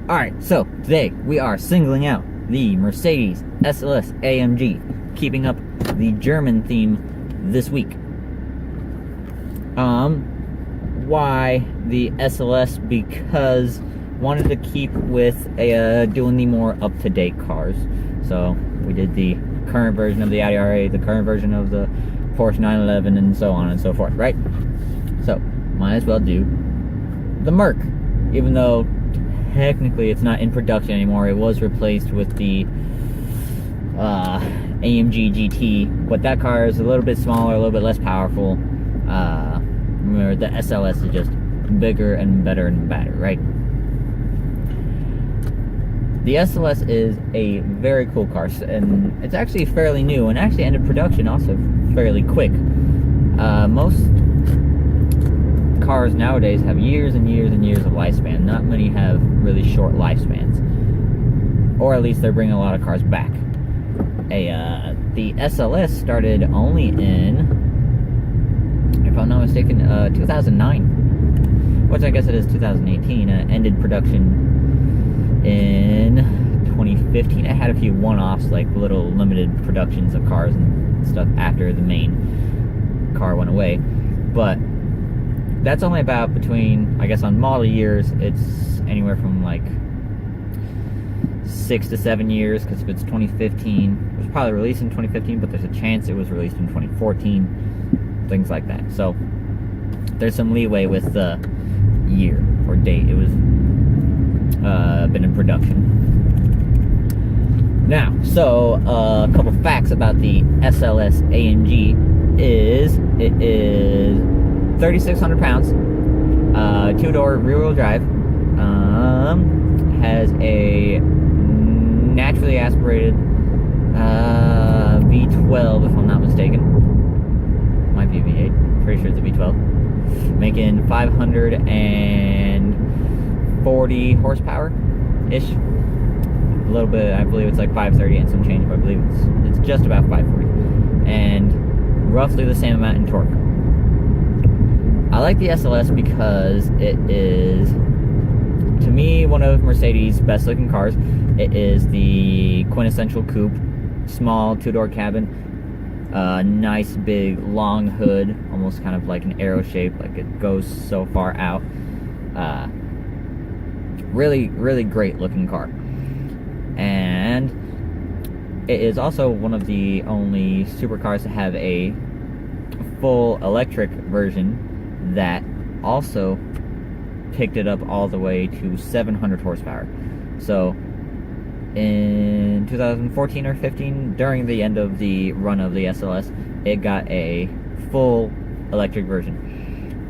Alright, so today we are singling out the Mercedes SLS AMG, keeping up the German theme this week. Why the SLS? Because wanted to keep with doing the more up-to-date cars. So we did the current version of the Audi R8, the current version of the Porsche 911, and so on and so forth, right? So might as well do the Merc, even though technically it's not in production anymore. It was replaced with the AMG GT, but that car is a little bit smaller, a little bit less powerful. Remember, the SLS is just bigger and better and better, right? The SLS is a very cool car, and it's actually fairly new, and actually ended production also fairly quick. Most cars nowadays have years and years and years of lifespan. Not many have really short lifespans, or at least they're bringing a lot of cars back. The SLS started only in, if I'm not mistaken, 2009, which I guess it is 2018. Ended production in 2015. It had a few one-offs, like little limited productions of cars and stuff after the main car went away, but that's only about between, I guess on model years, it's anywhere from like 6 to 7 years, because if it's 2015, it was probably released in 2015, but there's a chance it was released in 2014, things like that. So there's some leeway with the year or date it was been in production. Now, so a couple facts about the SLS AMG is it is 3,600 pounds, two-door rear-wheel drive, has a naturally aspirated V12, if I'm not mistaken. Might be a V8, pretty sure it's a V12. Making 540 horsepower-ish. A little bit, I believe it's like 530 and some change, but I believe it's just about 540. And roughly the same amount in torque. I like the SLS because it is, to me, one of Mercedes' best looking cars. It is the quintessential coupe, small two-door cabin, nice big long hood, almost kind of like an arrow shape, like it goes so far out. Really, really great looking car. And it is also one of the only supercars to have a full electric version that also picked it up all the way to 700 horsepower. So in 2014 or 15, during the end of the run of the SLS, it got a full electric version,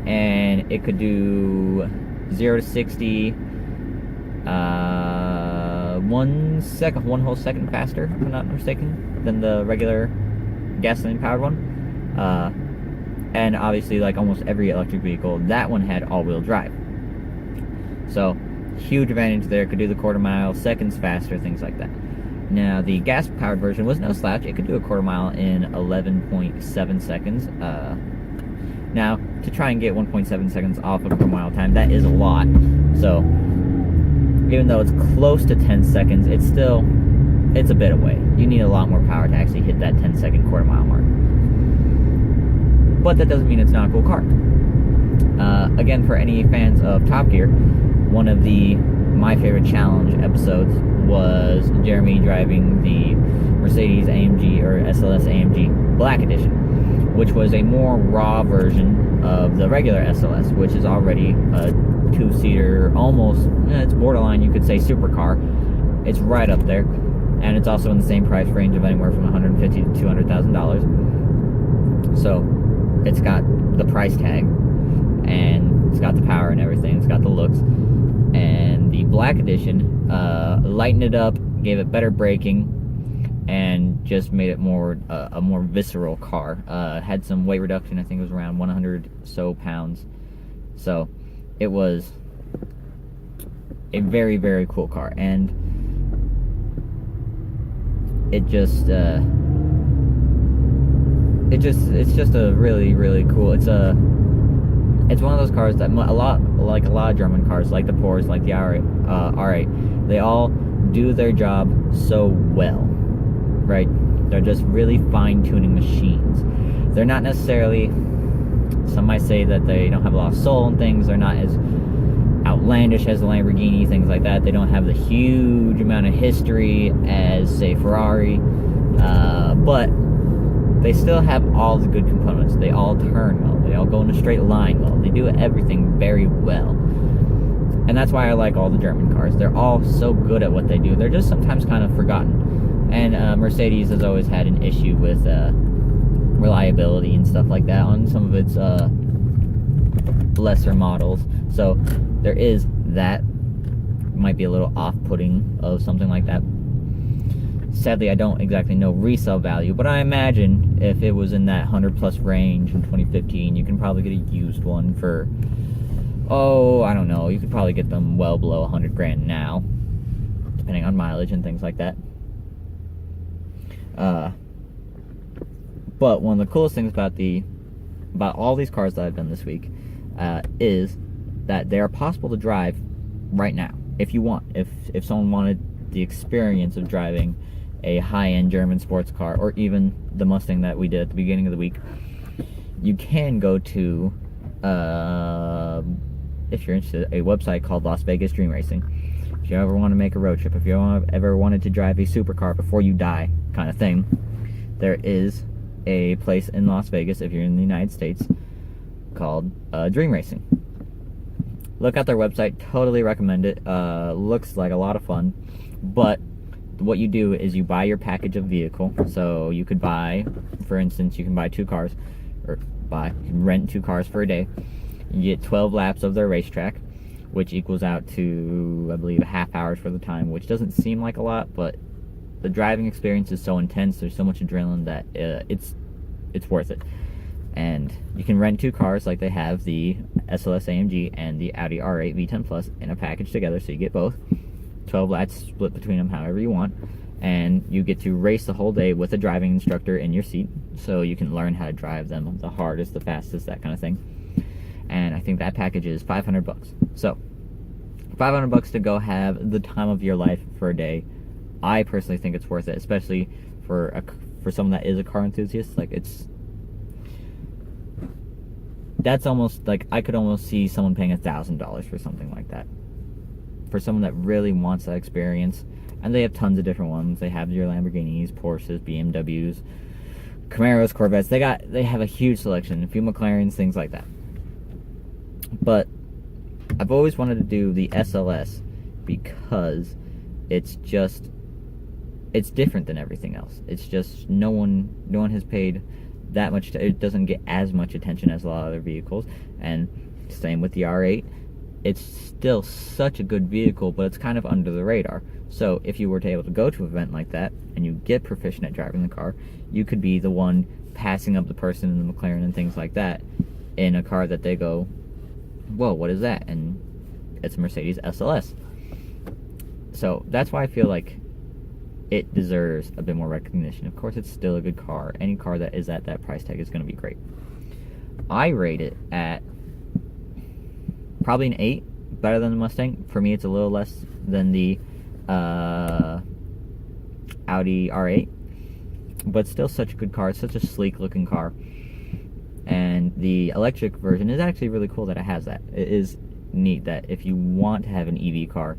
and it could do 0 to 60 one whole second faster, if I'm not mistaken, than the regular gasoline powered one. And obviously, like almost every electric vehicle, that one had all-wheel drive. So, huge advantage there. Could do the quarter mile, seconds faster, things like that. Now, the gas-powered version was no slouch. It could do a quarter mile in 11.7 seconds. Now, to try and get 1.7 seconds off of per mile time, that is a lot. So, even though it's close to 10 seconds, it's a bit away. You need a lot more power to actually hit that 10-second quarter mile mark. But that doesn't mean it's not a cool car. Again, for any fans of Top Gear, one of my favorite challenge episodes was Jeremy driving the Mercedes AMG or SLS AMG Black Edition, which was a more raw version of the regular SLS, which is already a two-seater, almost, it's borderline, you could say, supercar. It's right up there, and it's also in the same price range of anywhere from $150,000 to $200,000. So it's got the price tag, and it's got the power and everything. It's got the looks. And the Black Edition lightened it up, gave it better braking, and just made it more a more visceral car. Had some weight reduction. I think it was around 100 so pounds. So it was a very, very cool car, and it's just a really, really cool. It's a It's one of those cars that a lot of German cars, like the Porsche, like the R8, they all do their job so well, right? They're just really fine-tuning machines. They're not necessarily, some might say that they don't have a lot of soul and things. They're not as outlandish as the Lamborghini, things like that. They don't have the huge amount of history as, say, Ferrari, but they still have all the good components. They all turn well. They all go in a straight line well. They do everything very well. And that's why I like all the German cars. They're all so good at what they do. They're just sometimes kind of forgotten. And Mercedes has always had an issue with reliability and stuff like that on some of its lesser models. So there is that. Might be a little off-putting of something like that. Sadly, I don't exactly know resale value, but I imagine if it was in that 100+ range in 2015, you can probably get a used one for, I don't know, you could probably get them well below 100 grand now, depending on mileage and things like that. But one of the coolest things about all these cars that I've done this week is that they are possible to drive right now if you want. If someone wanted the experience of driving a high-end German sports car, or even the Mustang that we did at the beginning of the week, you can go to, if you're interested, a website called Las Vegas Dream Racing. If you ever want to make a road trip, if you ever wanted to drive a supercar before you die kind of thing, there is a place in Las Vegas, if you're in the United States, called Dream Racing. Look at their website, totally recommend it. Looks like a lot of fun, but what you do is you buy your package of vehicle. So you could buy, for instance, you can buy 2 cars, or you can rent 2 cars for a day. You get 12 laps of their racetrack, which equals out to, I believe, a half hour for the time, which doesn't seem like a lot, but the driving experience is so intense, there's so much adrenaline that it's worth it. And you can rent 2 cars, like they have the SLS AMG and the Audi R8 V10 Plus in a package together, so you get both. 12 laps split between them however you want, and you get to race the whole day with a driving instructor in your seat, so you can learn how to drive them the hardest, the fastest, that kind of thing. And I think that package is $500. So $500 to go have the time of your life for a day. I personally think it's worth it, especially for someone that is a car enthusiast. Like, that's almost like, I could almost see someone paying $1,000 for something like that, for someone that really wants that experience. And they have tons of different ones. They have your Lamborghinis, Porsches, BMWs, Camaros, Corvettes. They have a huge selection, a few McLarens, things like that. But I've always wanted to do the SLS because it's different than everything else. It's just no one has paid that much. It doesn't get as much attention as a lot of other vehicles. And same with the R8. It's still such a good vehicle, but it's kind of under the radar. So if you were to able to go to an event like that and you get proficient at driving the car, you could be the one passing up the person in the McLaren and things like that in a car that they go, whoa, what is that? And it's a Mercedes SLS. So that's why I feel like it deserves a bit more recognition. Of course, it's still a good car. Any car that is at that price tag is going to be great. I rate it at probably an 8, better than the Mustang. For me, it's a little less than the Audi R8, but still such a good car. It's such a sleek looking car. And the electric version is actually really cool that it has that. It is neat that if you want to have an EV car,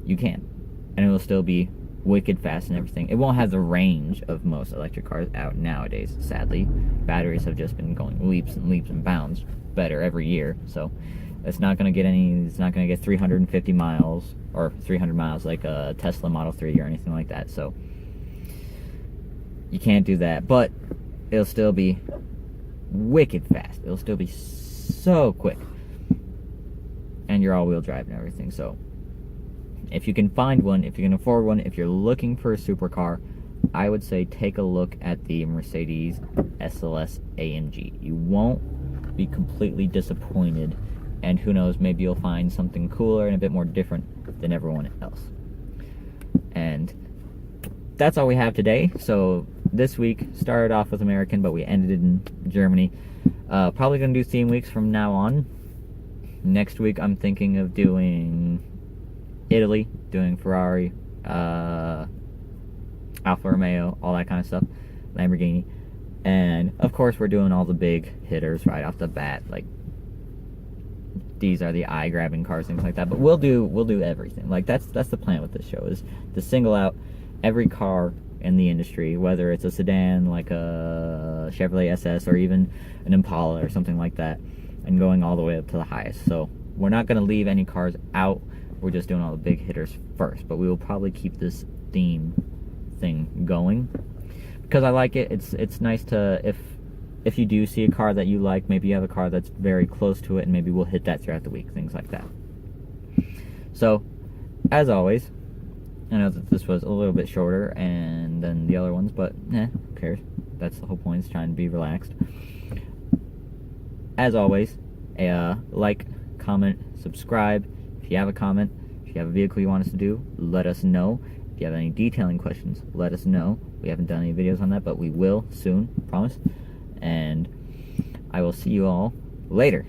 you can. And it will still be wicked fast and everything. It won't have the range of most electric cars out nowadays, sadly. Batteries have just been going leaps and leaps and bounds better every year. So it's not going to get 350 miles or 300 miles like a Tesla Model 3 or anything like that. So you can't do that. But it'll still be wicked fast. It'll still be so quick. And you're all-wheel drive and everything. So if you can find one, if you can afford one, if you're looking for a supercar, I would say take a look at the Mercedes SLS AMG. You won't be completely disappointed, and who knows, maybe you'll find something cooler and a bit more different than everyone else. And that's all we have today. So this week started off with American, but we ended in Germany. Probably gonna do theme weeks from now on. Next week I'm thinking of doing Italy, doing Ferrari, Alfa Romeo, all that kind of stuff, Lamborghini, and of course we're doing all the big hitters right off the bat. Like, these are the eye-grabbing cars, things like that. But we'll do everything. Like, that's the plan with this show, is to single out every car in the industry, whether it's a sedan like a Chevrolet SS or even an Impala or something like that, and going all the way up to the highest. So we're not going to leave any cars out. We're just doing all the big hitters first, but we will probably keep this theme thing going because I like it. It's nice to, if you do see a car that you like, maybe you have a car that's very close to it, and maybe we'll hit that throughout the week, things like that. So, as always, I know that this was a little bit shorter than the other ones, but who cares? That's the whole point, is trying to be relaxed. As always, like, comment, subscribe. If you have a comment, if you have a vehicle you want us to do, let us know. If you have any detailing questions, let us know. We haven't done any videos on that, but we will soon, promise. And I will see you all later.